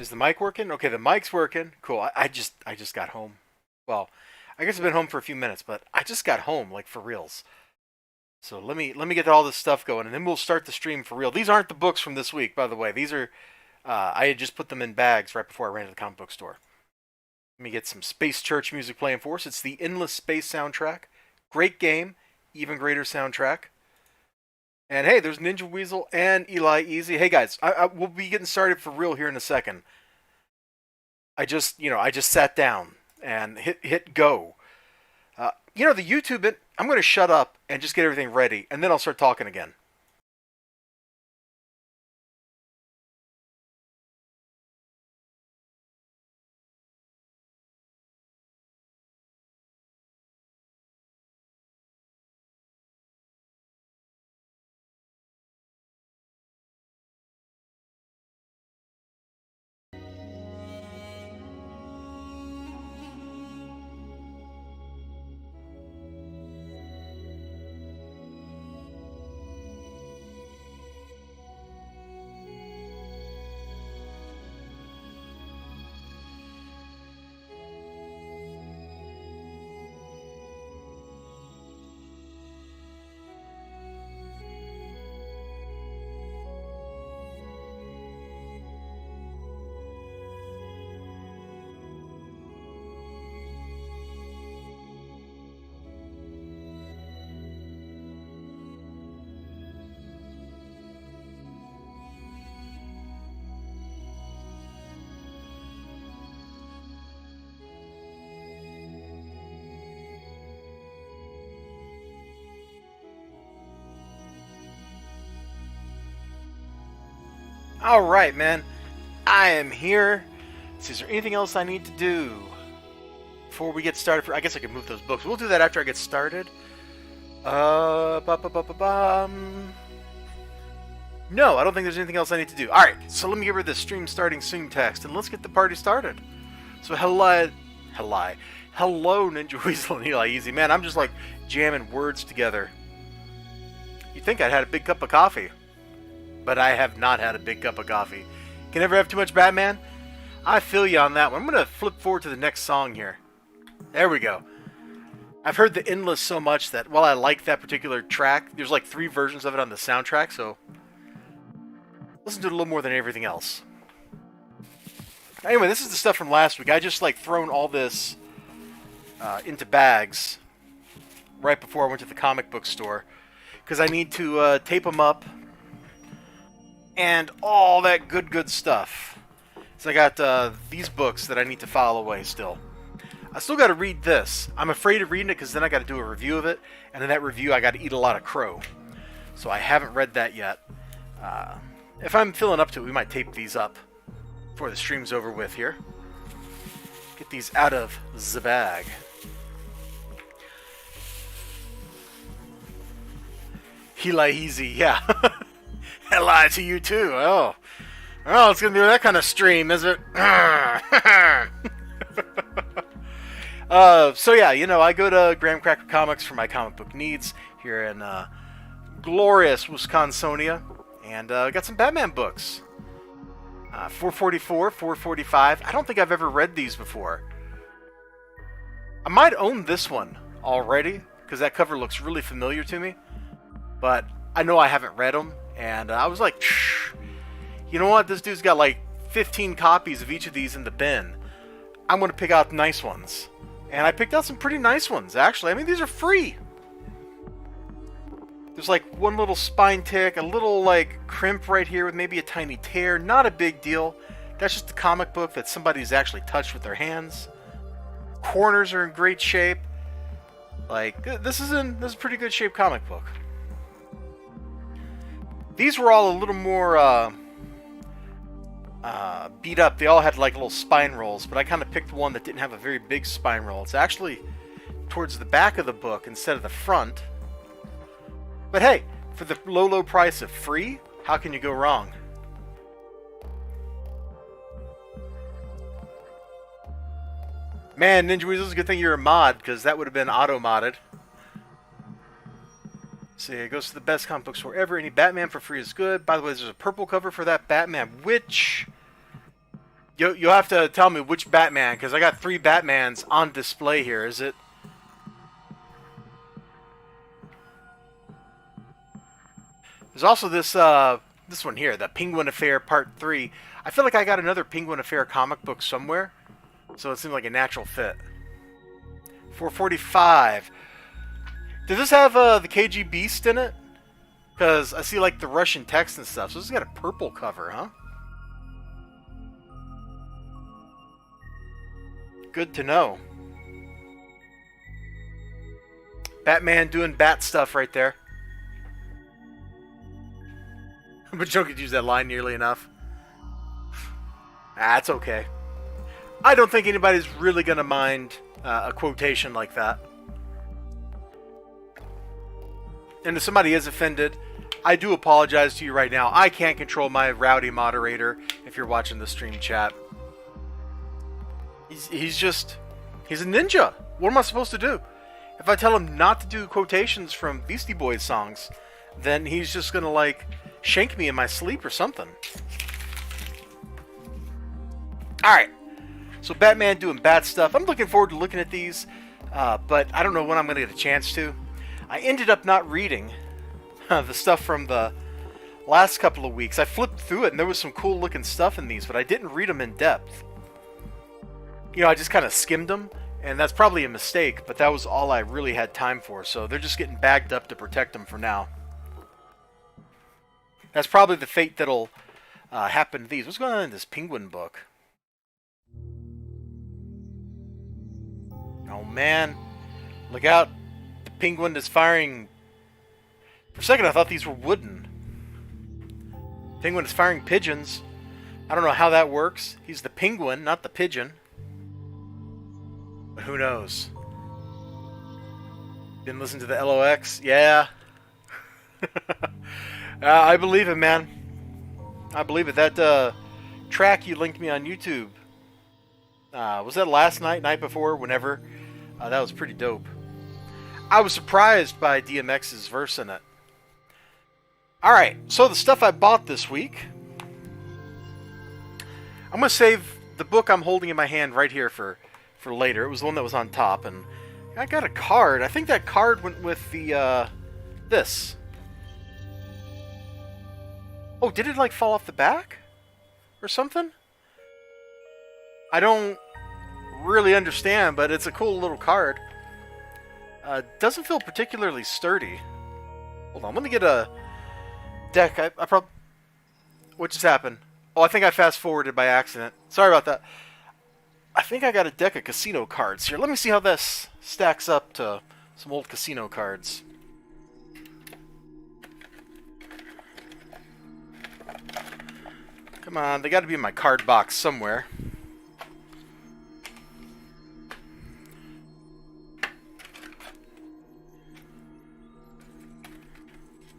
Is the mic working? Okay, the mic's working. Cool. I just got home. Well, I guess I've been home for a few minutes, but I just got home, like for reals. So let me get all this stuff going, and then we'll start the stream for real. These aren't the books from this week, by the way. These are I had just put them in bags right before I ran to the comic book store. Let me get some Space Church music playing for us. It's the Endless Space soundtrack. Great game, even greater soundtrack. And hey, there's Ninja Weasel and Eli Easy. Hey guys, we'll be getting started for real here in a second. I just sat down and hit go. The YouTube. I'm going to shut up and just get everything ready, and then I'll start talking again. All right, man. I am here. Is there anything else I need to do before we get started? I guess I can move those books. We'll do that after I get started. No, I don't think there's anything else I need to do. All right, so let me get rid of this stream starting soon text, and let's get the party started. So hello, Ninja Weasel and Eli Easy. Man, I'm just like jamming words together. You'd think I'd had a big cup of coffee. But I have not had a big cup of coffee. Can never have too much Batman? I feel you on that one. I'm going to flip forward to the next song here. There we go. I've heard the Endless so much that while I like that particular track, there's like 3 versions of it on the soundtrack, so listen to it a little more than everything else. Anyway, this is the stuff from last week. I just like thrown all this into bags right before I went to the comic book store because I need to tape them up and all that good stuff. So I got these books that I need to file away still. I still got to read this. I'm afraid of reading it because then I got to do a review of it, and in that review I got to eat a lot of crow. So I haven't read that yet. If I'm feeling up to it, we might tape these up before the stream's over with here. Get these out of the bag. He lie easy, yeah. I lied to you too. Oh, it's gonna be that kind of stream, is it? So yeah, I go to Graham Cracker Comics for my comic book needs here in glorious Wisconsinia, and got some Batman books. 444, 445. I don't think I've ever read these before. I might own this one already because that cover looks really familiar to me, but I know I haven't read them. And I was like, you know what? This dude's got like 15 copies of each of these in the bin. I'm going to pick out nice ones. And I picked out some pretty nice ones, actually. I mean, these are free. There's like one little spine tick, a little like crimp right here with maybe a tiny tear. Not a big deal. That's just a comic book that somebody's actually touched with their hands. Corners are in great shape. Like, this is a pretty good shape comic book. These were all a little more beat up. They all had like little spine rolls, but I kind of picked one that didn't have a very big spine roll. It's actually towards the back of the book instead of the front. But hey, for the low price of free, how can you go wrong? Man, Ninja Weasel, it's a good thing you're a mod, because that would have been auto-modded. See, it goes to the best comic book store ever. Any Batman for free is good. By the way, there's a purple cover for that Batman, which... You'll have to tell me which Batman, because I got 3 Batmans on display here. Is it? There's also this this one here, the Penguin Affair Part 3. I feel like I got another Penguin Affair comic book somewhere, so it seemed like a natural fit. 445. Does this have the KG Beast in it? Because I see like the Russian text and stuff, so this has got a purple cover, huh? Good to know. Batman doing bat stuff right there. But Joe could use that line nearly enough. That's okay. I don't think anybody's really going to mind a quotation like that. And if somebody is offended, I do apologize to you right now. I can't control my rowdy moderator if you're watching the stream chat. He's a ninja. What am I supposed to do? If I tell him not to do quotations from Beastie Boys songs, then he's just going to like shank me in my sleep or something. Alright, so Batman doing bat stuff. I'm looking forward to looking at these, but I don't know when I'm going to get a chance to. I ended up not reading the stuff from the last couple of weeks. I flipped through it and there was some cool looking stuff in these, but I didn't read them in depth. You know, I just kind of skimmed them, and that's probably a mistake, but that was all I really had time for, so they're just getting bagged up to protect them for now. That's probably the fate that'll happen to these. What's going on in this Penguin book? Oh man, look out. The Penguin is firing. For a second I thought these were wooden. Penguin is firing pigeons. I don't know how that works. He's the penguin, not the pigeon. But who knows? Didn't listen to the LOX? Yeah. I believe it, man. I believe it. That track you linked me on YouTube. Was that last night, night before, whenever? That was pretty dope. I was surprised by DMX's verse in it. Alright, so the stuff I bought this week. I'm going to save the book I'm holding in my hand right here for later. It was the one that was on top, and I got a card. I think that card went with the, this. Oh, did it, like, fall off the back? Or something? I don't really understand, but it's a cool little card. Doesn't feel particularly sturdy. Hold on, let me get a deck. I probably... What just happened? Oh, I think I fast-forwarded by accident. Sorry about that. I think I got a deck of casino cards here. Let me see how this stacks up to some old casino cards. Come on, they got to be in my card box somewhere.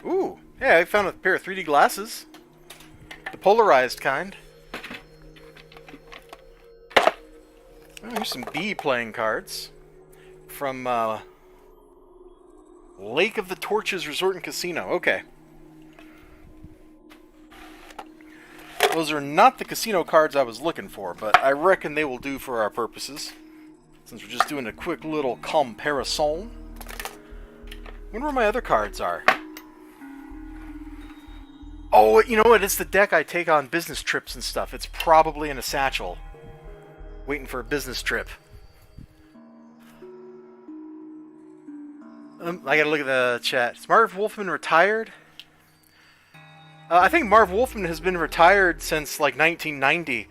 Ooh, yeah, I found a pair of 3D glasses. The polarized kind. Oh, here's some B playing cards from Lake of the Torches Resort and Casino. Okay. Those are not the casino cards I was looking for, but I reckon they will do for our purposes. Since we're just doing a quick little comparison. Wonder where my other cards are. Oh, you know what? It's the deck I take on business trips and stuff. It's probably in a satchel. Waiting for a business trip. I gotta look at the chat. Is Marv Wolfman retired? I think Marv Wolfman has been retired since like 1990.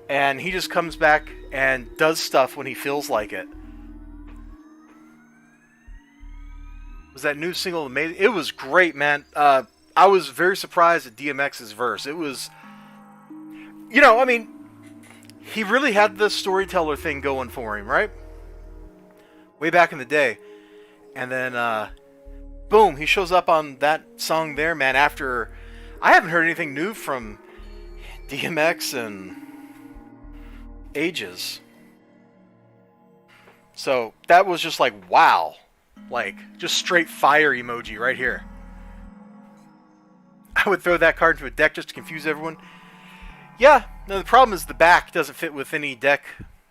And he just comes back and does stuff when he feels like it. Was that new single amazing? It was great, man. I was very surprised at DMX's verse. It was... You know, I mean... He really had the storyteller thing going for him, right? Way back in the day. And then, boom, he shows up on that song there, man, after... I haven't heard anything new from DMX in ages. So, that was just like, wow. Like, just straight fire emoji right here. I would throw that card into a deck just to confuse everyone. Yeah, no, the problem is the back doesn't fit with any deck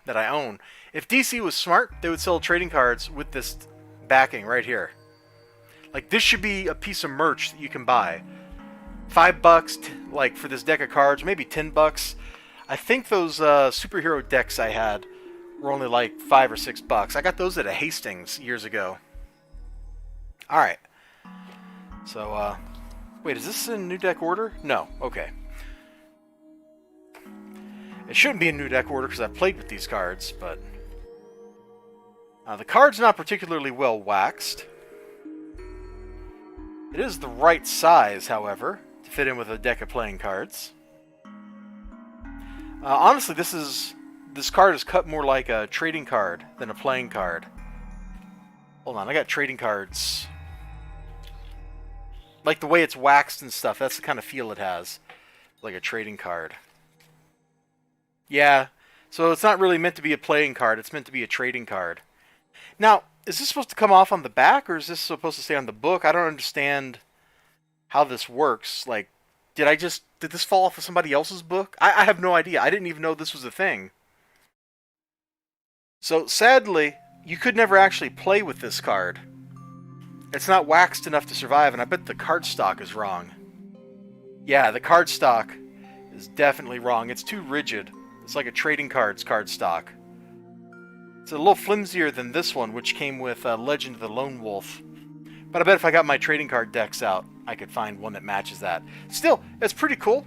that I own. If DC was smart, they would sell trading cards with this backing right here. Like, this should be a piece of merch that you can buy. $5, like, for this deck of cards, maybe $10. I think those superhero decks I had were only like $5 or $6. I got those at a Hastings years ago. Alright. So, wait, is this in new deck order? No. Okay. It shouldn't be in new deck order because I've played with these cards, but... the card's not particularly well waxed. It is the right size, however, to fit in with a deck of playing cards. Honestly, this card is cut more like a trading card than a playing card. Hold on, I got trading cards. Like the way it's waxed and stuff, that's the kind of feel it has. Like a trading card. Yeah, so it's not really meant to be a playing card, it's meant to be a trading card. Now, is this supposed to come off on the back, or is this supposed to stay on the book? I don't understand how this works. Like, did this fall off of somebody else's book? I have no idea. I didn't even know this was a thing. So, sadly, you could never actually play with this card. It's not waxed enough to survive, and I bet the cardstock is wrong. Yeah, the cardstock is definitely wrong. It's too rigid. It's like a trading cards cardstock. It's a little flimsier than this one, which came with Legend of the Lone Wolf. But I bet if I got my trading card decks out, I could find one that matches that. Still, it's pretty cool.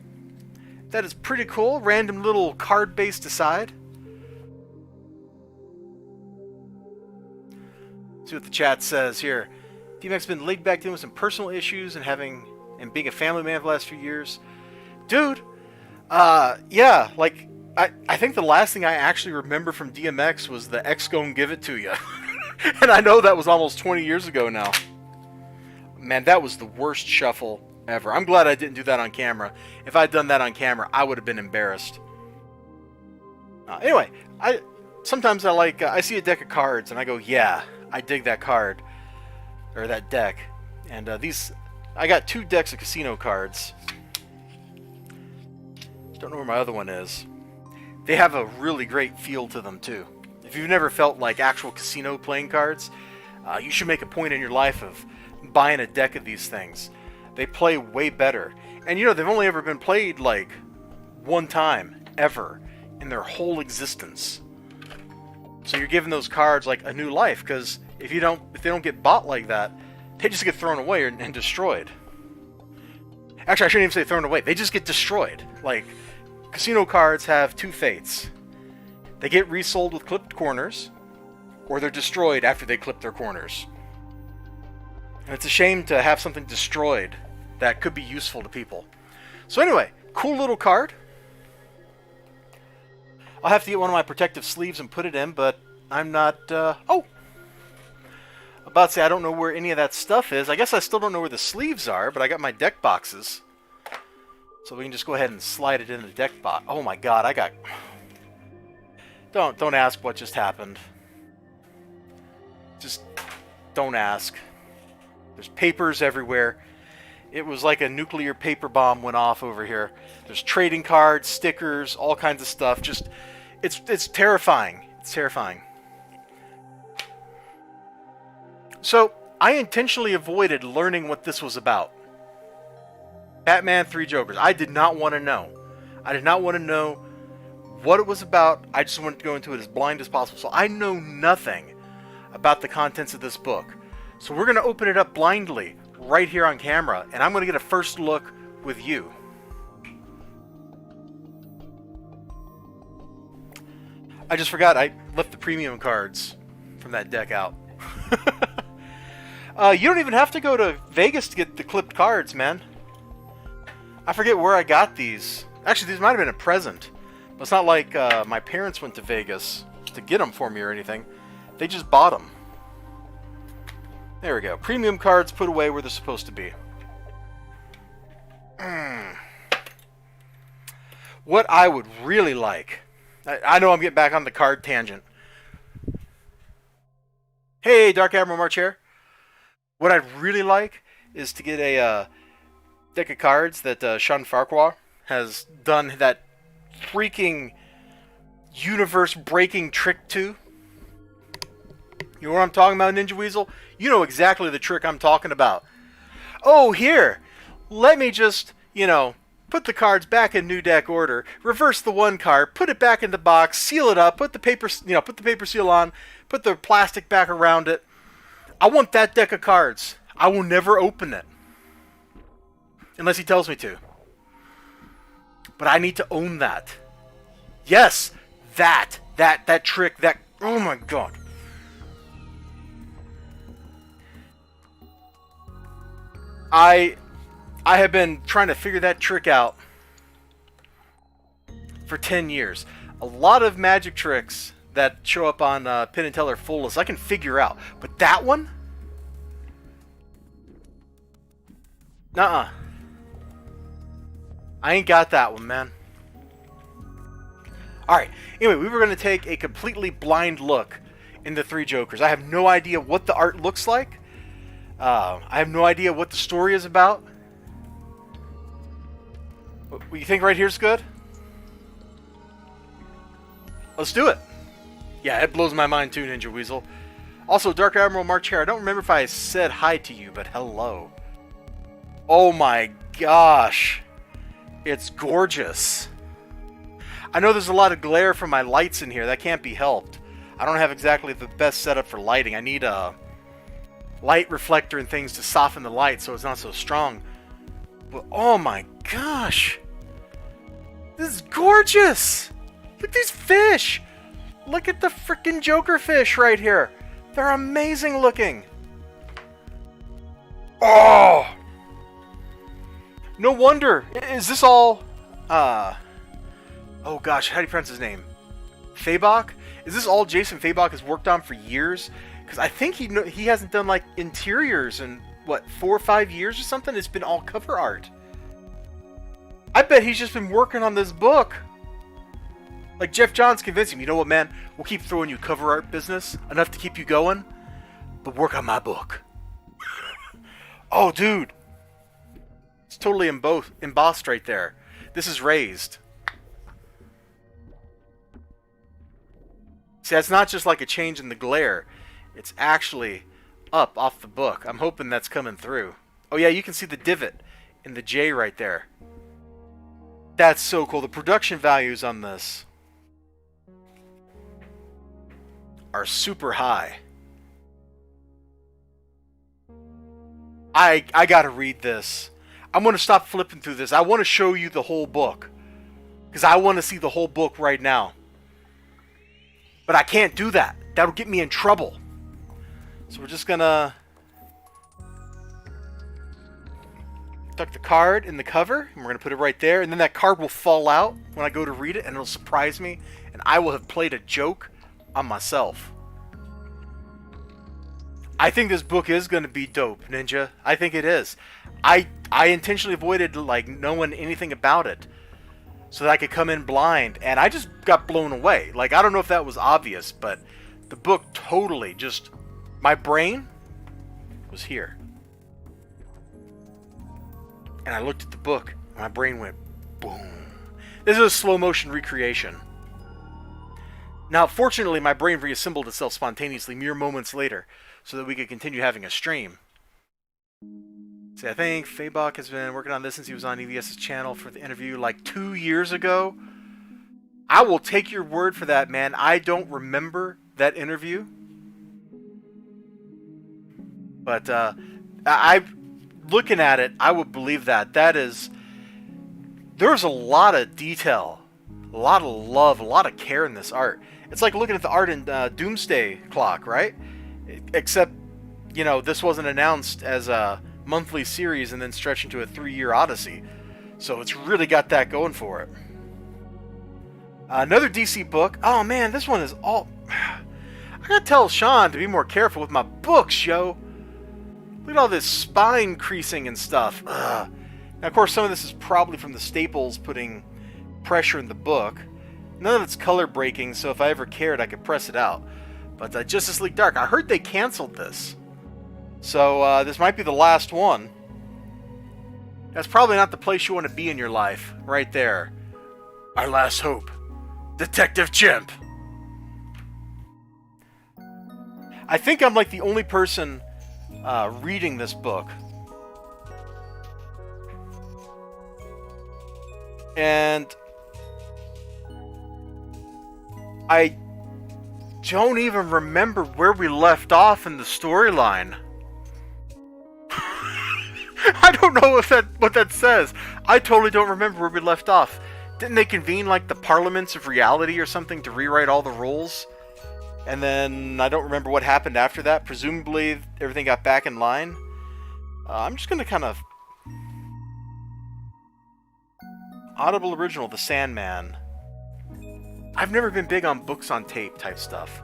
That is pretty cool. Random little card base aside. See what the chat says here. DMAC's been laid back dealing with some personal issues and being a family man for the last few years. Dude, yeah, like... I think the last thing I actually remember from DMX was the X Gon Give It To You. And I know that was almost 20 years ago now. Man, that was the worst shuffle ever. I'm glad I didn't do that on camera. If I'd done that on camera, I would have been embarrassed. Anyway, sometimes I see a deck of cards and I go, yeah, I dig that card. Or that deck. And I got 2 decks of casino cards. Don't know where my other one is. They have a really great feel to them, too. If you've never felt like actual casino playing cards, you should make a point in your life of buying a deck of these things. They play way better. And, you know, they've only ever been played, like, one time, ever, in their whole existence. So you're giving those cards, like, a new life, because if they don't get bought like that, they just get thrown away and destroyed. Actually, I shouldn't even say thrown away. They just get destroyed. Like... Casino cards have 2 fates. They get resold with clipped corners, or they're destroyed after they clip their corners. And it's a shame to have something destroyed that could be useful to people. So anyway, cool little card. I'll have to get one of my protective sleeves and put it in, but I'm not... about to say I don't know where any of that stuff is. I guess I still don't know where the sleeves are, but I got my deck boxes. So we can just go ahead and slide it in the deck box. Oh my god, I got... Don't ask what just happened. Just don't ask. There's papers everywhere. It was like a nuclear paper bomb went off over here. There's trading cards, stickers, all kinds of stuff. Just, it's terrifying. It's terrifying. So, I intentionally avoided learning what this was about. Batman 3 Jokers. I did not want to know. I did not want to know what it was about. I just wanted to go into it as blind as possible. So I know nothing about the contents of this book. So we're going to open it up blindly right here on camera, and I'm going to get a first look with you. I just forgot I left the premium cards from that deck out. You don't even have to go to Vegas to get the clipped cards, man. I forget where I got these. Actually, these might have been a present. But it's not like my parents went to Vegas to get them for me or anything. They just bought them. There we go. Premium cards put away where they're supposed to be. What I would really like... I know I'm getting back on the card tangent. Hey, Dark Admiral March here. What I'd really like is to get a deck of cards that Sean Farquhar has done that freaking universe-breaking trick to? You know what I'm talking about, Ninja Weasel? You know exactly the trick I'm talking about. Oh, here! Let me just, put the cards back in new deck order, reverse the one card, put it back in the box, seal it up, put the paper seal on, put the plastic back around it. I want that deck of cards. I will never open it. Unless he tells me to. But I need to own that. Yes! That trick, oh my god. I have been trying to figure that trick out for 10 years. A lot of magic tricks that show up on Penn and Teller full list I can figure out. But that one? Nuh-uh. I ain't got that one, man. Alright, anyway, we were going to take a completely blind look in the Three Jokers. I have no idea what the art looks like. I have no idea what the story is about. What, you think right here's good? Let's do it. Yeah, it blows my mind too, Ninja Weasel. Also, Dark Admiral March here. I don't remember if I said hi to you, but hello. Oh my gosh. It's gorgeous. I know there's a lot of glare from my lights in here. That can't be helped. I don't have exactly the best setup for lighting. I need a light reflector and things to soften the light so it's not so strong. But oh my gosh. This is gorgeous. Look at these fish. Look at the freaking Joker fish right here. They're amazing looking. Oh. No wonder. Is this all oh gosh, how do you pronounce his name? Fabok? Is this all Jason Fabok has worked on for years? Because I think he hasn't done like interiors in what, 4 or 5 years or something. It's been all cover art. I bet he's just been working on this book. Like Jeff Johns convinced him, you know what, man? We'll keep throwing you cover art business enough to keep you going, but work on my book. Oh, dude, it's totally embossed right there. This is raised. See, that's not just like a change in the glare. It's actually up off the book. I'm hoping that's coming through. Oh yeah, you can see the divot in the J right there. That's so cool. The production values on this are super high. I gotta read this. I'm gonna stop flipping through this. I want to show you the whole book. Because I want to see the whole book right now. But I can't do that. That'll get me in trouble. So we're just gonna tuck the card in the cover, and we're gonna put it right there, and then that card will fall out when I go to read it, and it'll surprise me, and I will have played a joke on myself. I think this book is gonna be dope, Ninja. I think it is. I intentionally avoided like knowing anything about it, so that I could come in blind, and I just got blown away. Like, I don't know if that was obvious, but the book totally just... My brain was here. And I looked at the book, and my brain went boom. This is a slow motion recreation. Now, fortunately, my brain reassembled itself spontaneously mere moments later, so that we could continue having a stream. See, I think Fabok has been working on this since he was on EVS's channel for the interview like 2 years ago. I will take your word for that, man. I don't remember that interview. But looking at it, I would believe that. There's a lot of detail, a lot of love, a lot of care in this art. It's like looking at the art in Doomsday Clock, right? Except, you know, this wasn't announced as a monthly series and then stretched into a 3-year odyssey. So it's really got that going for it. Another DC book. Oh man, this one is all... I gotta tell Sean to be more careful with my books, yo. Look at all this spine creasing and stuff. Ugh. Now, of course, some of this is probably from the staples putting pressure in the book. None of it's color breaking, so if I ever cared, I could press it out. But Justice League Dark, I heard they canceled this. So this might be the last one. That's probably not the place you want to be in your life, right there. Our last hope. Detective Chimp. I think I'm like the only person reading this book. And I don't even remember where we left off in the storyline. I don't know what that says. I totally don't remember where we left off. Didn't they convene like the parliaments of reality or something to rewrite all the rules? And then I don't remember what happened after that. Presumably everything got back in line. I'm just gonna kind of... Audible Original, The Sandman. I've never been big on books on tape type stuff.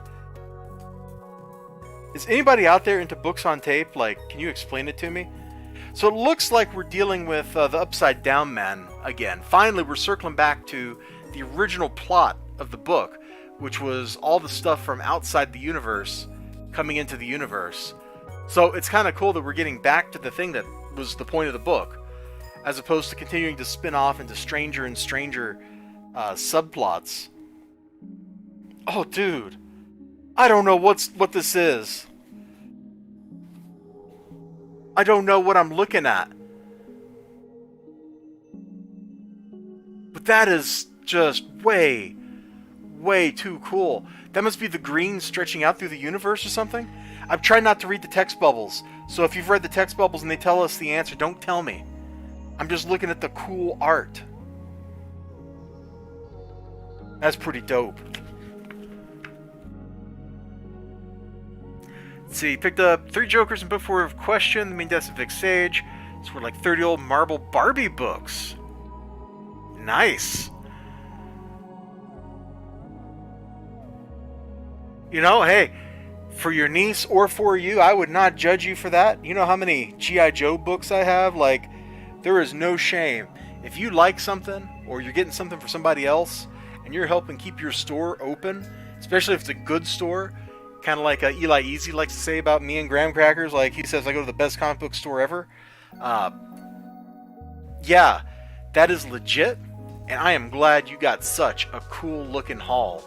Is anybody out there into books on tape? Like, can you explain it to me? So it looks like we're dealing with the Upside Down Man again. Finally, we're circling back to the original plot of the book, which was all the stuff from outside the universe coming into the universe. So it's kind of cool that we're getting back to the thing that was the point of the book, as opposed to continuing to spin off into stranger and stranger subplots. Oh, dude. I don't know what this is. I don't know what I'm looking at. But that is just way, way too cool. That must be the green stretching out through the universe or something? I've tried not to read the text bubbles, so if you've read the text bubbles and they tell us the answer, don't tell me. I'm just looking at the cool art. That's pretty dope. Let's see, picked up 3 Jokers in book 4 of Question, The Main Deaths of Vic Sage. It's for like 30 old marble Barbie books. Nice. You know, hey, for your niece or for you, I would not judge you for that. You know how many G.I. Joe books I have? Like, there is no shame. If you like something, or you're getting something for somebody else, and you're helping keep your store open, especially if it's a good store, kind of like Eli Easy likes to say about me and Graham Crackers, like he says I go to the best comic book store ever. Yeah, that is legit, and I am glad you got such a cool looking haul.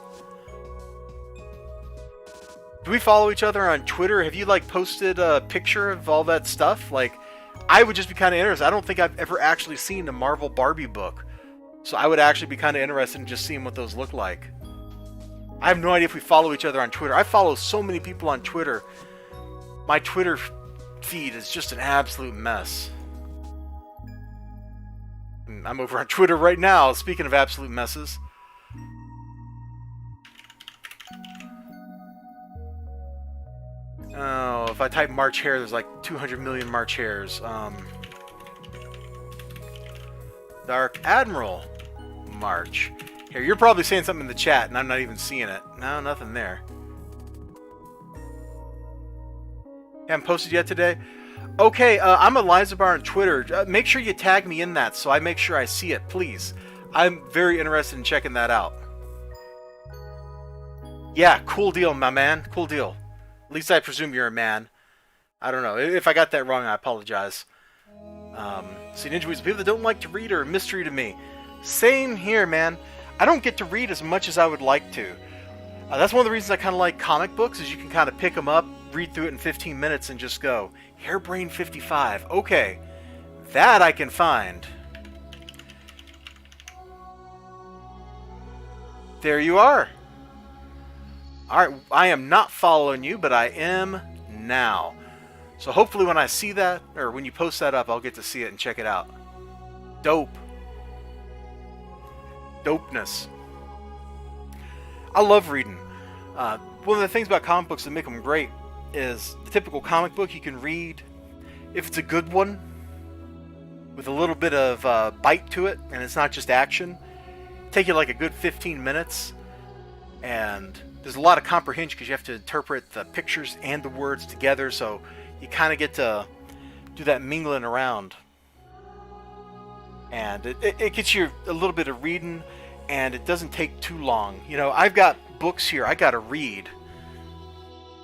Do we follow each other on Twitter? Have you like posted a picture of all that stuff? Like, I would just be kind of interested. I don't think I've ever actually seen a Marvel Barbie book, so I would actually be kind of interested in just seeing what those look like. I have no idea if we follow each other on Twitter. I follow so many people on Twitter. My Twitter feed is just an absolute mess. And I'm over on Twitter right now, speaking of absolute messes. Oh, if I type March Hare, there's like 200 million March Hares. Dark Admiral March. Here, you're probably saying something in the chat, and I'm not even seeing it. No, nothing there. Haven't posted yet today? Okay, I'm elizibar on Twitter. Make sure you tag me in that so I make sure I see it, please. I'm very interested in checking that out. Yeah, cool deal, my man. Cool deal. At least I presume you're a man. I don't know. If I got that wrong, I apologize. See, Ninja Weeds, people that don't like to read are a mystery to me. Same here, man. I don't get to read as much as I would like to. That's one of the reasons I kind of like comic books, is you can kind of pick them up, read through it in 15 minutes, and just go, Hairbrain 55. Okay, that I can find. There you are. Alright, I am not following you, but I am now. So hopefully when I see that, or when you post that up, I'll get to see it and check it out. Dope. Dopeness. I love reading. One of the things about comic books that make them great is the typical comic book you can read, if it's a good one, with a little bit of bite to it, and it's not just action, take you like a good 15 minutes, and there's a lot of comprehension because you have to interpret the pictures and the words together, so you kind of get to do that mingling around. And it gets you a little bit of reading, and it doesn't take too long. You know, I've got books here I gotta read.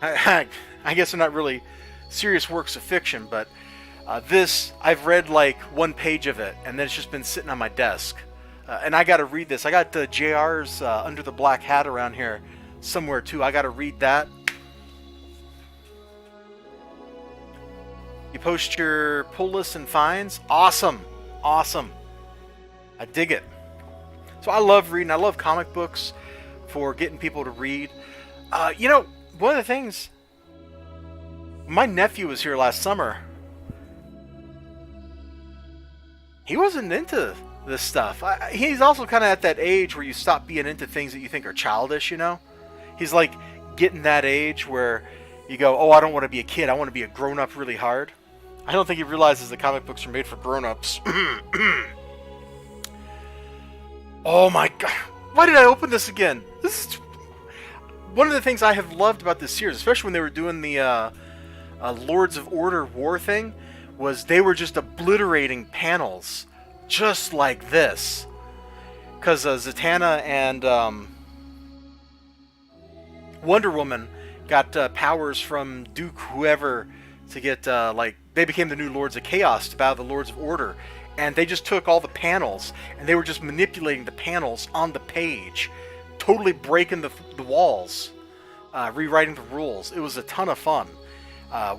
I guess they're not really serious works of fiction, but this, I've read like one page of it, and then it's just been sitting on my desk. And I got to read this. I got JR's Under the Black Hat around here somewhere too. I got to read that. You post your pull lists and finds. Awesome. Awesome. I dig it. So I love reading. I love comic books for getting people to read. You know, one of the things, my nephew was here last summer. He wasn't into this stuff. He's also kind of at that age where you stop being into things that you think are childish, you know? He's like getting that age where you go, oh, I don't want to be a kid. I want to be a grown-up really hard. I don't think he realizes that comic books are made for grown-ups. Oh my god. Why did I open this again? This is one of the things I have loved about this series, especially when they were doing the Lords of Order war thing, was they were just obliterating panels just like this. Because Zatanna and Wonder Woman got powers from Duke whoever to get, like, they became the new Lords of Chaos to battle the Lords of Order. And they just took all the panels, and they were just manipulating the panels on the page, totally breaking the walls, rewriting the rules. It was a ton of fun.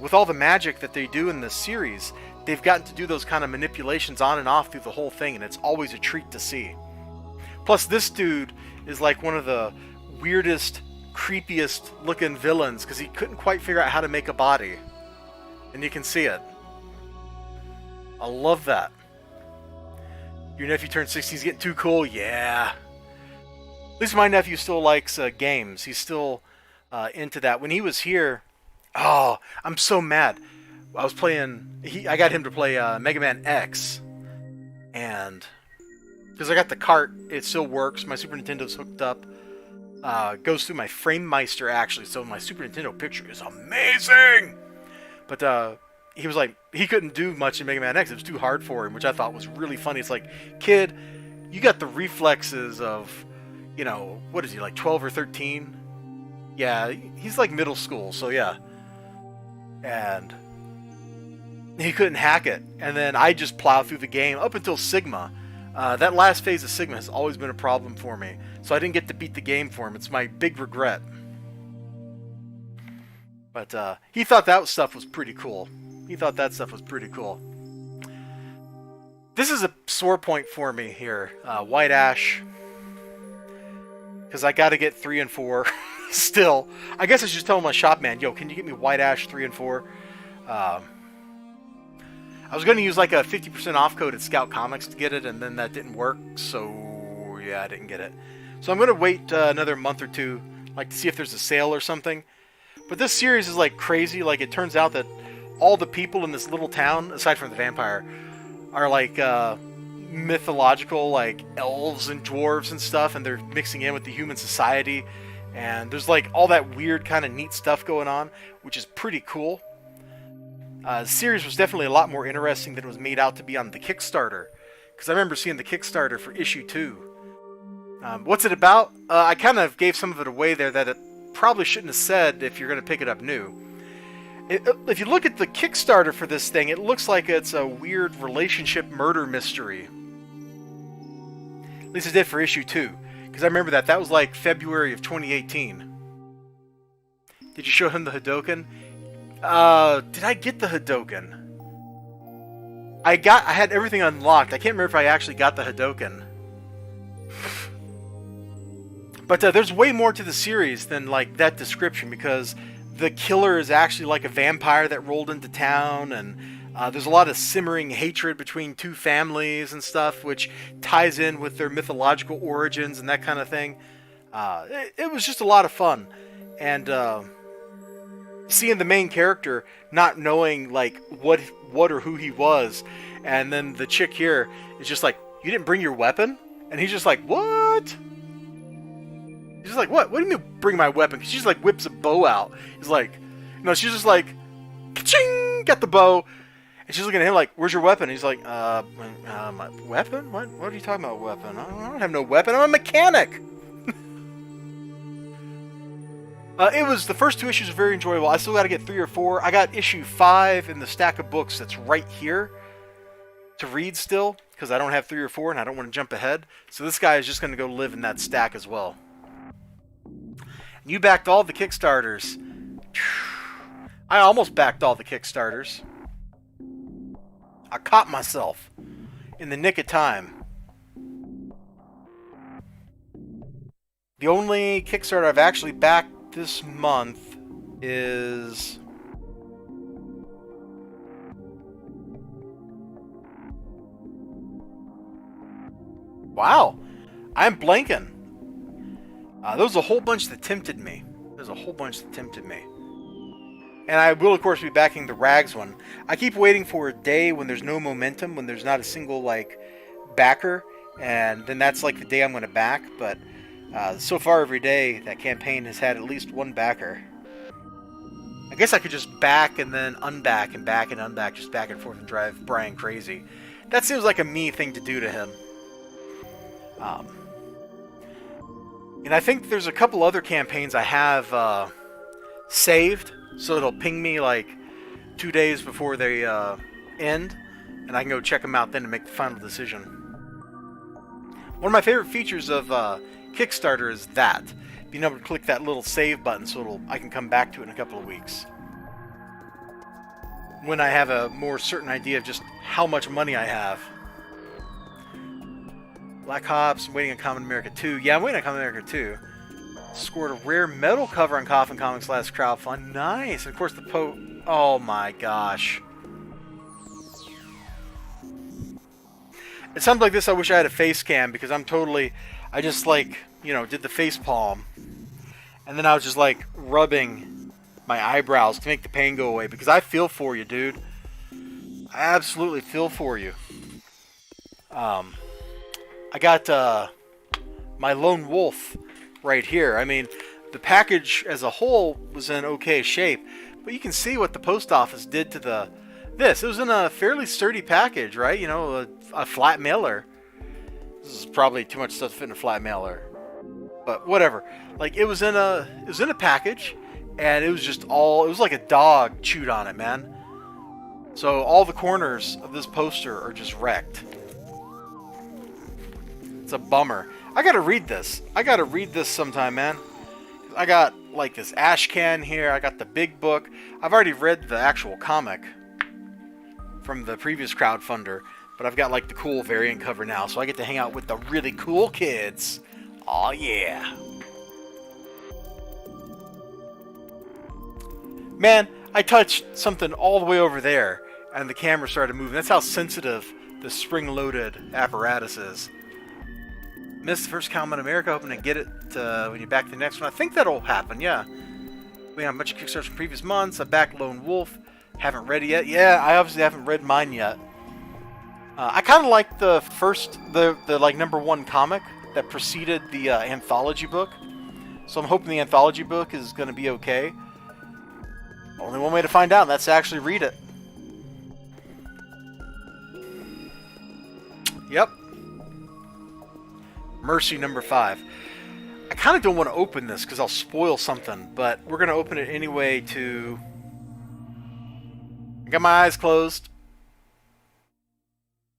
With all the magic that they do in this series, they've gotten to do those kind of manipulations on and off through the whole thing, and it's always a treat to see. Plus, this dude is like one of the weirdest, creepiest looking villains, because he couldn't quite figure out how to make a body. And you can see it. I love that. Your nephew turned 16, he's getting too cool? Yeah. At least my nephew still likes games. He's still into that. When he was here, oh, I'm so mad. I was playing, I got him to play Mega Man X. And because I got the cart, it still works. My Super Nintendo's hooked up. Goes through my FrameMeister, actually. So my Super Nintendo picture is amazing. But he was like, he couldn't do much in Mega Man X. It was too hard for him, which I thought was really funny. It's like, kid, you got the reflexes of, you know, what is he, like 12 or 13? Yeah, he's like middle school, so yeah. And he couldn't hack it. And then I just plowed through the game up until Sigma. That last phase of Sigma has always been a problem for me. So I didn't get to beat the game for him. It's my big regret. But he thought that stuff was pretty cool. He thought that stuff was pretty cool. This is a sore point for me here. White Ash. Because I got to get 3 and 4 still. I guess I should tell my shop man, yo, can you get me White Ash 3 and 4? I was going to use like a 50% off code at Scout Comics to get it, and then that didn't work. So, yeah, I didn't get it. So I'm going to wait another month or two, like to see if there's a sale or something. But this series is like crazy. Like, it turns out that all the people in this little town, aside from the vampire, are like mythological, like elves and dwarves and stuff, and they're mixing in with the human society. And there's like all that weird kind of neat stuff going on, which is pretty cool. The series was definitely a lot more interesting than it was made out to be on the Kickstarter. Because I remember seeing the Kickstarter for issue 2. What's it about? I kind of gave some of it away there that it probably shouldn't have said if you're going to pick it up new. If you look at the Kickstarter for this thing, it looks like it's a weird relationship murder mystery. At least it did for issue 2. Because I remember that. That was like February of 2018. Did you show him the Hadoken? Did I get the Hadoken? I had everything unlocked. I can't remember if I actually got the Hadoken. But there's way more to the series than like that description, because the killer is actually like a vampire that rolled into town, and there's a lot of simmering hatred between two families and stuff, which ties in with their mythological origins and that kind of thing. It was just a lot of fun. And seeing the main character not knowing like what or who he was, and then the chick here is just like, you didn't bring your weapon? And he's just like, what? He's just like, what do you mean bring my weapon? She just like whips a bow out. He's like, no, she's just like, ka-ching, got the bow. And she's looking at him like, where's your weapon? He's like, my weapon? What are you talking about, weapon? I don't have no weapon. I'm a mechanic. It was, the first 2 issues were very enjoyable. I still got to get 3 or 4. I got issue 5 in the stack of books that's right here to read still, because I don't have 3 or 4 and I don't want to jump ahead. So this guy is just going to go live in that stack as well. You backed all the Kickstarters. I almost backed all the Kickstarters. I caught myself in the nick of time. The only Kickstarter I've actually backed this month is... Wow, I'm blanking. There was a whole bunch that tempted me. And I will, of course, be backing the Rags one. I keep waiting for a day when there's no momentum, when there's not a single, like, backer. And then that's, like, the day I'm going to back. But so far, every day, that campaign has had at least one backer. I guess I could just back and then unback and back and unback, just back and forth and drive Brian crazy. That seems like a me thing to do to him. And I think there's a couple other campaigns I have saved, so it'll ping me like 2 days before they end, and I can go check them out then to make the final decision. One of my favorite features of Kickstarter is that, being able to click that little save button so I can come back to it in a couple of weeks. When I have a more certain idea of just how much money I have. Black Hops, I'm waiting on Common America 2. Yeah, I'm waiting on Common America 2. Scored a rare metal cover on Coffin Comics last crowdfund. Nice! And of course the oh my gosh. At something like this, I wish I had a face cam, because I just like, you know, did the face palm. And then I was just like rubbing my eyebrows to make the pain go away, because I feel for you, dude. I absolutely feel for you. I got my Lone Wolf right here. I mean, the package as a whole was in okay shape, but you can see what the post office did to this. It was in a fairly sturdy package, right? You know, a flat mailer. This is probably too much stuff to fit in a flat mailer, but whatever. Like, it was in a package, and it was like a dog chewed on it, man. So all the corners of this poster are just wrecked. It's a bummer. I gotta read this. Sometime, man. I got like this ash can here. I got the big book. I've already read the actual comic from the previous crowdfunder, but I've got like the cool variant cover now, so I get to hang out with the really cool kids. Aw, yeah. Man, I touched something all the way over there, and the camera started moving. That's how sensitive the spring-loaded apparatus is. Missed the first Common America, hoping to get it when you back the next one. I think that'll happen, yeah. We have a bunch of Kickstarters from previous months. I backed Lone Wolf. Haven't read it yet. Yeah, I obviously haven't read mine yet. I kind of like the first, the like #1 comic that preceded the anthology book. So I'm hoping the anthology book is going to be okay. Only one way to find out, and that's to actually read it. Yep. Mercy #5. I kind of don't want to open this because I'll spoil something, but we're going to open it anyway to... I got my eyes closed.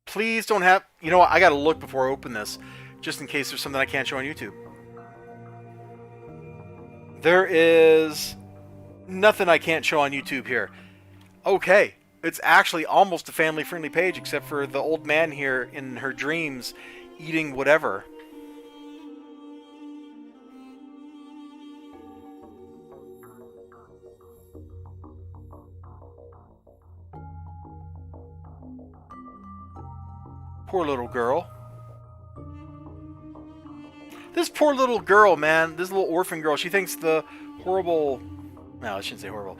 Please don't have... You know what? I got to look before I open this, just in case there's something I can't show on YouTube. There is nothing I can't show on YouTube here. Okay. It's actually almost a family-friendly page, except for the old man here in her dreams eating whatever. Poor little girl. This poor little girl, man. This little orphan girl. She thinks the horrible... No, I shouldn't say horrible.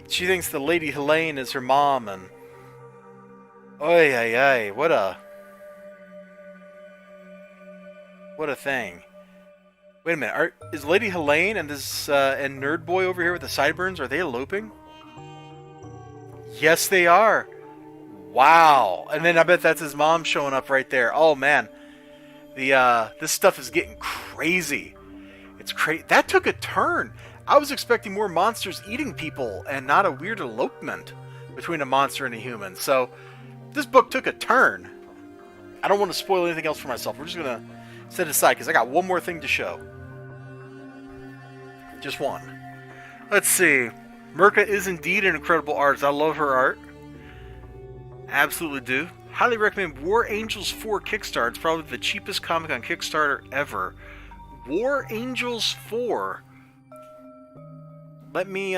She thinks the Lady Helene is her mom, and... Oy, ay, ay. What a thing. Wait a minute. Is Lady Helene and this and Nerd Boy over here with the sideburns, are they eloping? Yes, they are. Wow. And then I bet that's his mom showing up right there. Oh, man. This stuff is getting crazy. It's crazy. That took a turn. I was expecting more monsters eating people and not a weird elopement between a monster and a human. So, this book took a turn. I don't want to spoil anything else for myself. We're just going to set it aside because I got one more thing to show. Just one. Let's see. Mirka is indeed an incredible artist. I love her art. Absolutely do. Highly recommend War Angels 4 Kickstarter. It's probably the cheapest comic on Kickstarter ever. War Angels 4. Let me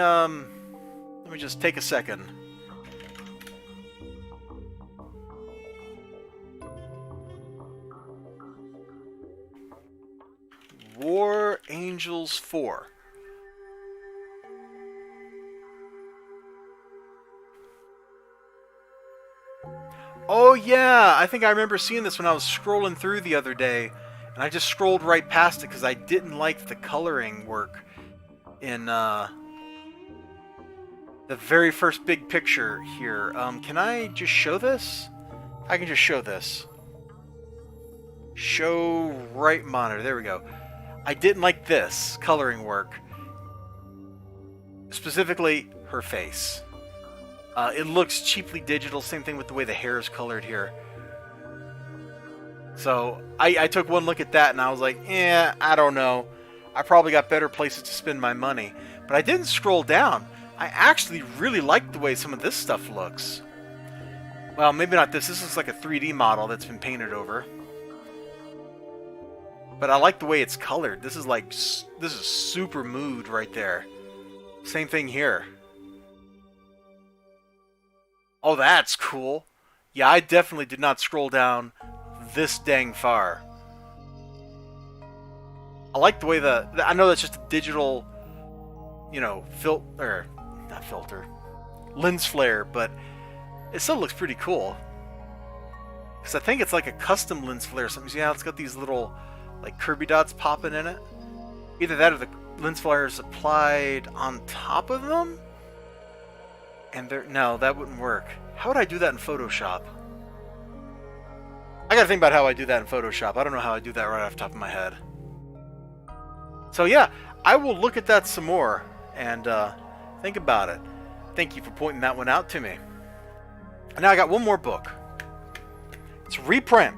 just take a second. War Angels 4. Oh yeah, I think I remember seeing this when I was scrolling through the other day, and I just scrolled right past it because I didn't like the coloring work in the very first big picture here. Can I just show this? I can just show this. Show right monitor. There we go. I didn't like this coloring work. Specifically, her face. It looks cheaply digital. Same thing with the way the hair is colored here. So I took one look at that and I was like, I don't know. I probably got better places to spend my money. But I didn't scroll down. I actually really like the way some of this stuff looks. Well, maybe not this. This looks like a 3D model that's been painted over. But I like the way it's colored. This is super mood right there. Same thing here. Oh, that's cool. Yeah, I definitely did not scroll down this dang far. I like the way I know that's just a digital, you know, not filter, lens flare, but it still looks pretty cool. Because I think it's like a custom lens flare or something. See how it's got these little, like, Kirby dots popping in it? Either that or the lens flare is applied on top of them? And no, that wouldn't work. How would I do that in Photoshop? I gotta think about how I do that in Photoshop. I don't know how I do that right off the top of my head. So yeah, I will look at that some more and think about it. Thank you for pointing that one out to me. And now I got one more book. It's Reprint.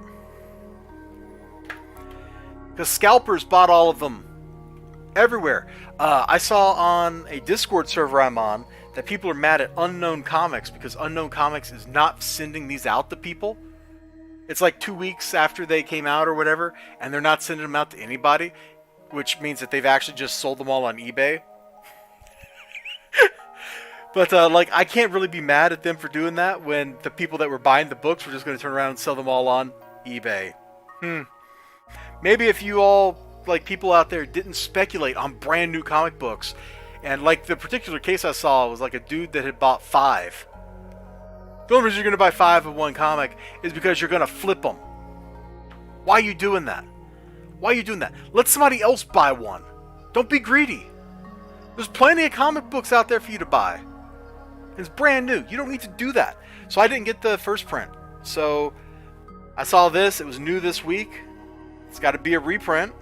Because scalpers bought all of them. Everywhere. I saw on a Discord server I'm on that people are mad at Unknown Comics because Unknown Comics is not sending these out to people. It's like 2 weeks after they came out or whatever, and they're not sending them out to anybody, which means that they've actually just sold them all on eBay. But, like, I can't really be mad at them for doing that when the people that were buying the books were just going to turn around and sell them all on eBay. Maybe if you all, like, people out there didn't speculate on brand new comic books. And like the particular case I saw was like a dude that had bought 5. The only reason you're going to buy 5 of one comic is because you're going to flip them. Why are you doing that? Why are you doing that? Let somebody else buy one. Don't be greedy. There's plenty of comic books out there for you to buy. It's brand new. You don't need to do that. So I didn't get the first print. So I saw this. It was new this week. It's got to be a reprint.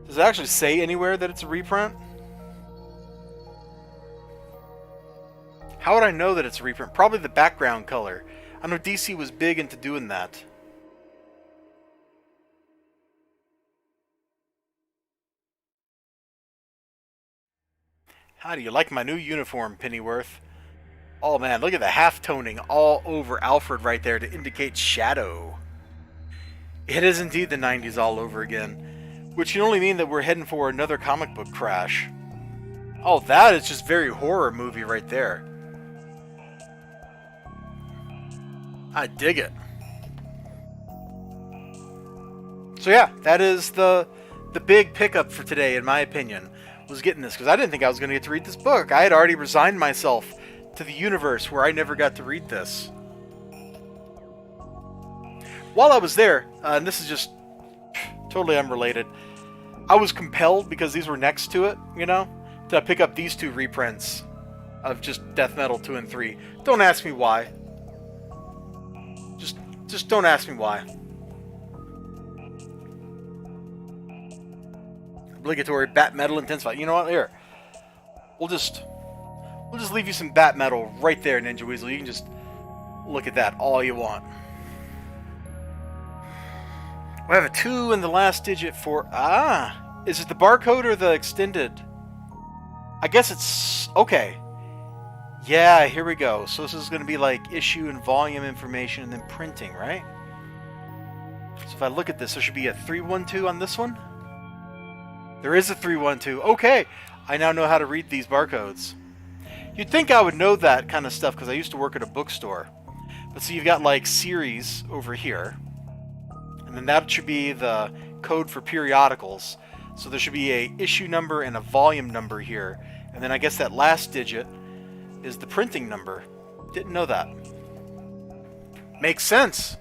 Does it actually say anywhere that it's a reprint? How would I know that it's a reprint? Probably the background color. I know DC was big into doing that. How do you like my new uniform, Pennyworth? Oh man, look at the half-toning all over Alfred right there to indicate shadow. It is indeed the 90s all over again. Which can only mean that we're heading for another comic book crash. Oh, that is just very horror movie right there. I dig it. So yeah, that is the big pickup for today, in my opinion, was getting this. Because I didn't think I was going to get to read this book. I had already resigned myself to the universe where I never got to read this. While I was there, and this is just totally unrelated, I was compelled, because these were next to it, you know, to pick up these 2 reprints of just Death Metal 2 and 3. Don't ask me why. Just don't ask me why. Obligatory Bat Metal Intensified. You know what? Here. We'll just leave you some Bat Metal right there, Ninja Weasel. You can just look at that all you want. We have a 2 in the last digit for... is it the barcode or the extended? I guess it's... Okay. Yeah, here we go. So this is going to be like issue and volume information and then printing, right? So if I look at this, there should be a 312 on this one. There is a 312. Okay, I now know how to read these barcodes. You'd think I would know that kind of stuff because I used to work at a bookstore. But see, you've got like series over here. And then that should be the code for periodicals. So there should be a issue number and a volume number here. And then I guess that last digit is the printing number. Didn't know that. Makes sense.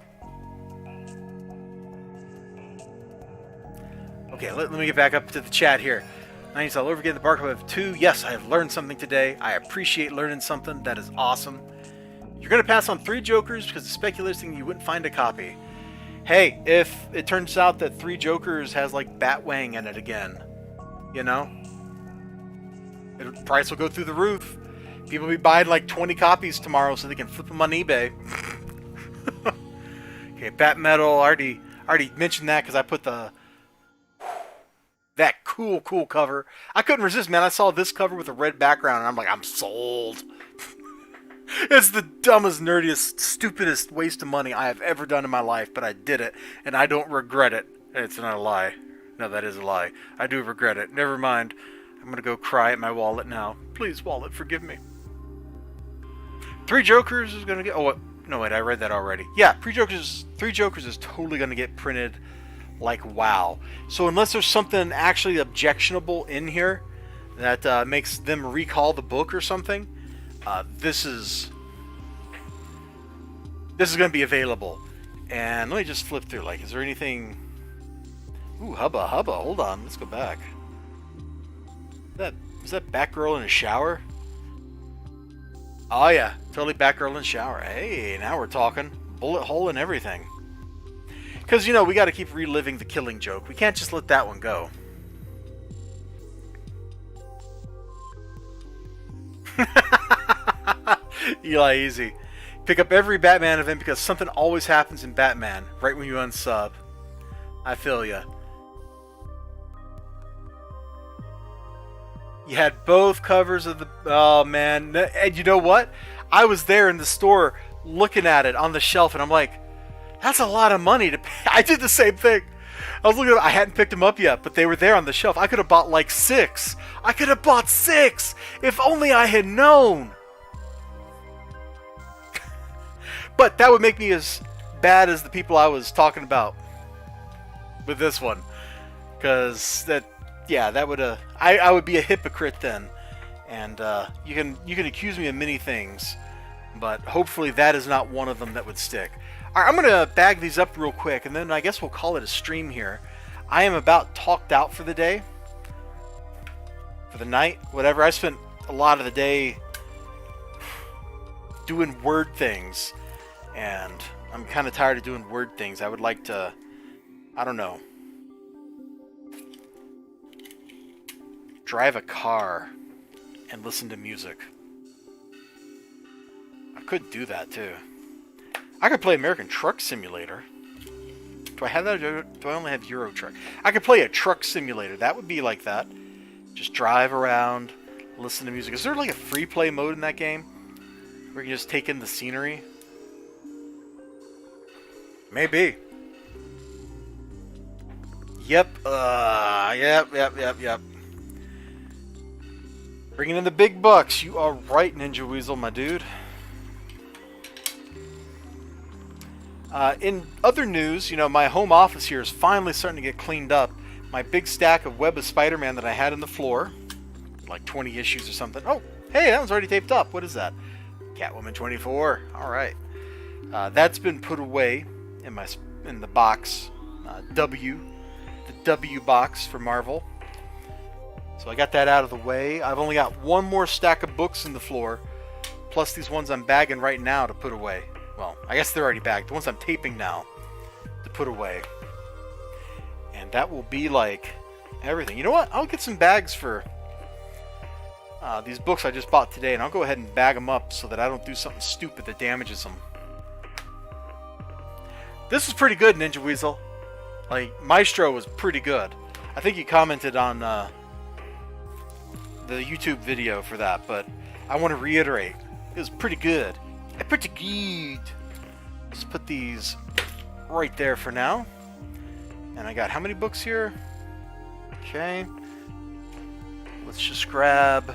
Okay, let me get back up to the chat here. 90s all over again, the barcode of 2. Yes, I have learned something today. I appreciate learning something. That is awesome. You're going to pass on 3 jokers because the speculating you wouldn't find a copy. Hey, if it turns out that 3 jokers has like Batwang in it again, you know, the price will go through the roof. People will be buying like 20 copies tomorrow so they can flip them on eBay. Okay, Bat Metal. I already mentioned that because I put that cool cover. I couldn't resist, man. I saw this cover with a red background and I'm like, I'm sold. It's the dumbest, nerdiest, stupidest waste of money I have ever done in my life, but I did it, and I don't regret it. It's not a lie. No, that is a lie. I do regret it. Never mind. I'm going to go cry at my wallet now. Please, wallet, forgive me. 3 Jokers is going to get... Oh, no, wait, I read that already. Yeah, 3 Jokers is totally going to get printed like wow. So unless there's something actually objectionable in here that makes them recall the book or something... this is going to be available. And let me just flip through. Like, is there anything... Ooh, hubba. Hold on. Let's go back. Is that Batgirl in a shower? Oh, yeah. Totally Batgirl in a shower. Hey, now we're talking. Bullet hole and everything. Because, you know, we got to keep reliving the Killing Joke. We can't just let that one go. Eli Easy. Pick up every Batman event because something always happens in Batman right when you unsub. I feel ya. You had both covers of the... Oh, man. And you know what? I was there in the store looking at it on the shelf, and I'm like, that's a lot of money to pay. I did the same thing. I was looking at them. I hadn't picked them up yet, but they were there on the shelf. I could have bought like 6. I could have bought 6 if only I had known. But that would make me as bad as the people I was talking about with this one. Because that, yeah, that would I would be a hypocrite then. And you can accuse me of many things, but hopefully that is not one of them that would stick. All right, I'm gonna bag these up real quick, and then I guess we'll call it a stream here. I am about talked out for the day, for the night, whatever. I spent a lot of the day doing word things. And I'm kind of tired of doing word things. I would like to, I don't know, drive a car and listen to music. I could do that too. I could play American Truck Simulator. Do I have that, or do I only have Euro Truck? I could play a truck simulator. That would be like that. Just drive around, listen to music. Is there like a free play mode in that game where you can just take in the scenery? Maybe. Yep. Yep. Bringing in the big bucks. You are right, Ninja Weasel, my dude. In other news, you know, my home office here is finally starting to get cleaned up. My big stack of Web of Spider-Man that I had on the floor, like 20 issues or something. Oh, hey, that one's already taped up. What is that? Catwoman 24. All right. That's been put away in the box, the W box for Marvel. So I got that out of the way. I've only got one more stack of books in the floor, plus these ones I'm bagging right now to put away. Well, I guess they're already bagged. The ones I'm taping now to put away. And that will be like everything. You know what? I'll get some bags for these books I just bought today, and I'll go ahead and bag them up so that I don't do something stupid that damages them. This is pretty good, Ninja Weasel. Like, Maestro was pretty good. I think you commented on the YouTube video for that, but I want to reiterate, it was pretty good. Pretty good. Let's put these right there for now. And I got how many books here? Okay. Let's just grab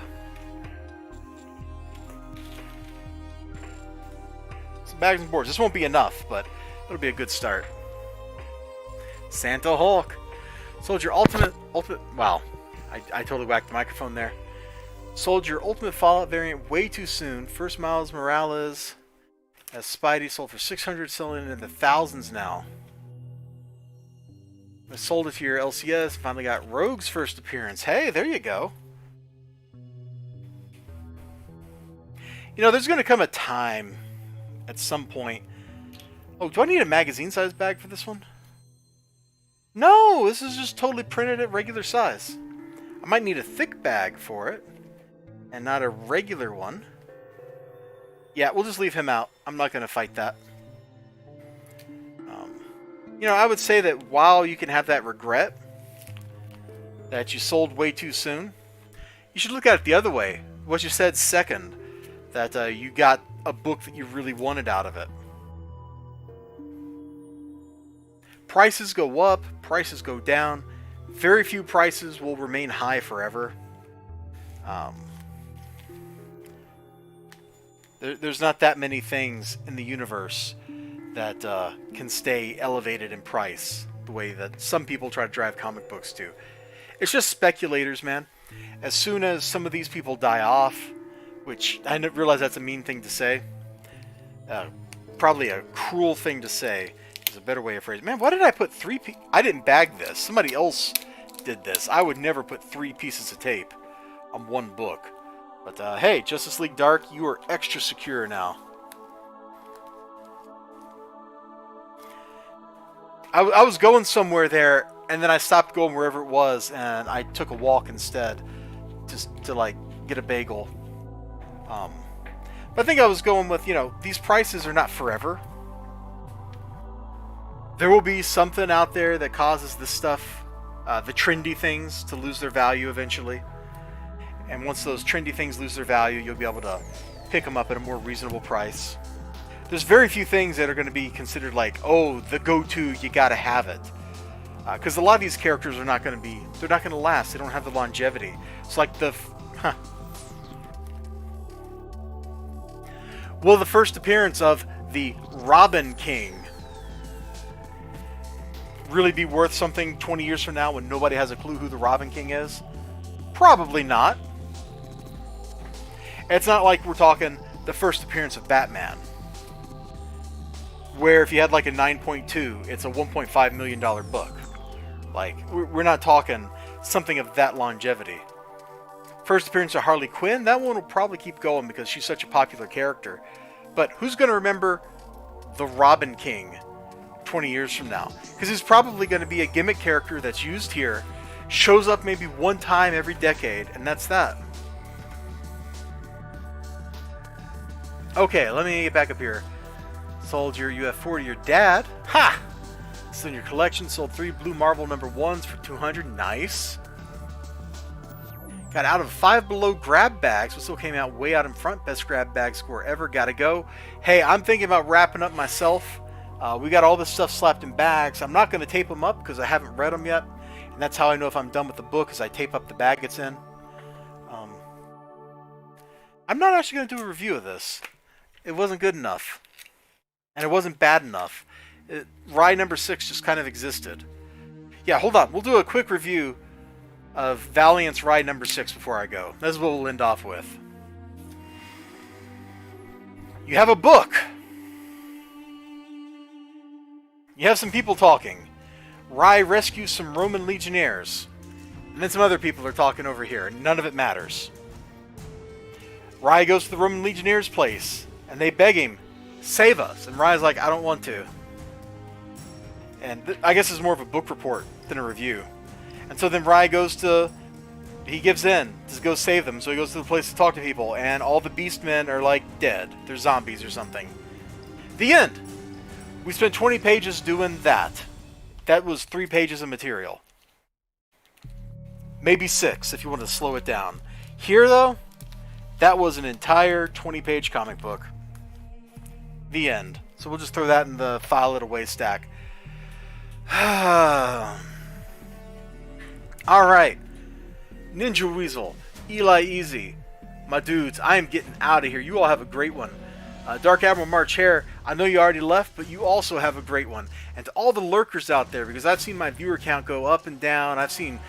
some bags and boards. This won't be enough, but it'll be a good start. Santa Hulk. Sold your ultimate. Wow. I totally whacked the microphone there. Sold your ultimate Fallout variant way too soon. First Miles Morales as Spidey sold for 600, selling in the thousands now. I sold it to your LCS. Finally got Rogue's first appearance. Hey, there you go. You know, there's going to come a time at some point. Oh, do I need a magazine-sized bag for this one? No, this is just totally printed at regular size. I might need a thick bag for it, and not a regular one. Yeah, we'll just leave him out. I'm not going to fight that. You know, I would say that while you can have that regret that you sold way too soon, you should look at it the other way. What you said second, that you got a book that you really wanted out of it. Prices go up, prices go down. Very few prices will remain high forever. There's not that many things in the universe that can stay elevated in price the way that some people try to drive comic books to. It's just speculators, man. As soon as some of these people die off, which I realize that's a mean thing to say, probably a cruel thing to say is a better way of phrasing. Man, why did I put I didn't bag this. Somebody else did this. I would never put 3 pieces of tape on one book. But hey, Justice League Dark, you are extra secure now. I was going somewhere there, and then I stopped going wherever it was, and I took a walk instead, just to like get a bagel. But I think I was going with, you know, these prices are not forever. There will be something out there that causes this stuff, the trendy things, to lose their value eventually. And once those trendy things lose their value, you'll be able to pick them up at a more reasonable price. There's very few things that are going to be considered like, oh, the go-to, you gotta have it. Because a lot of these characters are not going to be, they're not going to last. They don't have the longevity. It's like the, Will the first appearance of the Robin King really be worth something 20 years from now when nobody has a clue who the Robin King is? Probably not. It's not like we're talking the first appearance of Batman, where if you had like a 9.2, it's a $1.5 million book. Like, we're not talking something of that longevity. First appearance of Harley Quinn, that one will probably keep going because she's such a popular character. But who's going to remember the Robin King 20 years from now? Because he's probably going to be a gimmick character that's used here, shows up maybe one time every decade, and that's that. Okay, let me get back up here. Sold your UF4 to your dad. Ha! Still in your collection. Sold 3 Blue Marble #1s for 200. Nice. Got out of 5 below grab bags, but still came out way out in front. Best grab bag score ever. Gotta go. Hey, I'm thinking about wrapping up myself. We got all this stuff slapped in bags. I'm not going to tape them up because I haven't read them yet. And that's how I know if I'm done with the book, is I tape up the bag it's in. I'm not actually going to do a review of this. It wasn't good enough. And it wasn't bad enough. Ride #6 just kind of existed. Yeah, hold on. We'll do a quick review of Valiant's Ride #6 before I go. This is what we'll end off with. You have a book. You have some people talking. Rye rescues some Roman legionnaires. And then some other people are talking over here. None of it matters. Rye goes to the Roman legionnaires' place. And they beg him, save us. And Rye's like, I don't want to. And I guess it's more of a book report than a review. And so then Rye he gives in to go save them. So he goes to the place to talk to people. And all the beastmen are like dead. They're zombies or something. The end. We spent 20 pages doing that. That was 3 pages of material. Maybe 6 if you want to slow it down. Here, though, that was an entire 20-page comic book. The end. So we'll just throw that in the file it away stack. Alright. Ninja Weasel, Eli Easy, my dudes, I am getting out of here. You all have a great one. Dark Admiral March Hare, I know you already left, but you also have a great one. And to all the lurkers out there, because I've seen my viewer count go up and down, I've seen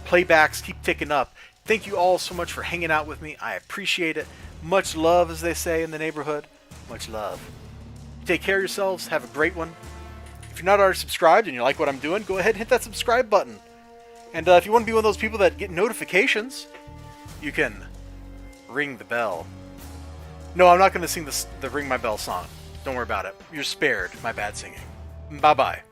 playbacks keep ticking up. Thank you all so much for hanging out with me. I appreciate it. Much love, as they say in the neighborhood. Much love. Take care of yourselves. Have a great one. If you're not already subscribed and you like what I'm doing, go ahead and hit that subscribe button. And if you want to be one of those people that get notifications, you can ring the bell. No, I'm not going to sing the Ring My Bell song. Don't worry about it. You're spared my bad singing. Bye-bye.